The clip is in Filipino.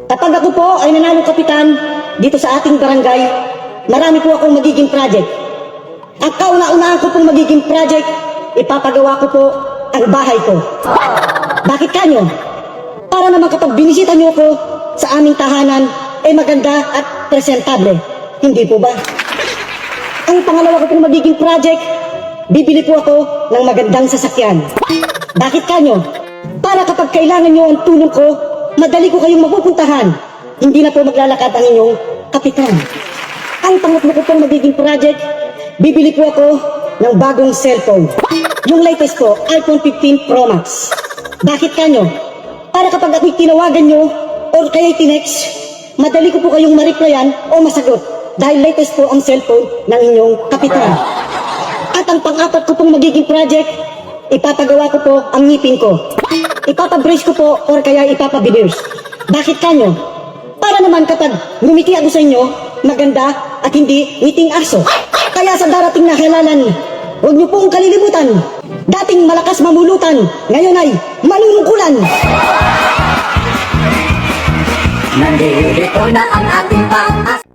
Kapag ako po ay nanalo kapitan dito sa ating barangay, marami po akong magiging project. Ang kauna-unahan ko pong magiging project, ipapagawa ko po ang bahay ko. Bakit kanyo? Para naman kapag binisita nyo ko sa aming tahanan, ay maganda at presentable. Hindi po ba? Ang pangalawa ko pong magiging project, bibili po ako ng magandang sasakyan. Bakit kanyo? Para kapag kailangan nyo ang tulong ko, madali ko kayong mapupuntahan. Hindi na po maglalakad ang inyong kapitan. Ang pangatlo ko pong magiging project, bibili po ako ng bagong cellphone. Yung latest po, iPhone 15 Pro Max. Bakit kanyo? Para kapag ako'y tinawagan nyo or kaya'y tinext, madali ko po kayong ma-replyan o masagot dahil latest po ang cellphone ng inyong kapitan. At ang pang-apat ko pong magiging project, ipapagawa ko po ang ngipin ko. Ipapabrace ko po or kaya ipapabineers. Bakit kanyo? Para naman kapag ngumiti ako sa inyo, maganda at hindi ngiting aso. Kaya sa darating na halalan, huwag niyo pong kalilimutan. Dating malakas mamulutan, ngayon ay manunungkulan. Nandito na ang ating pang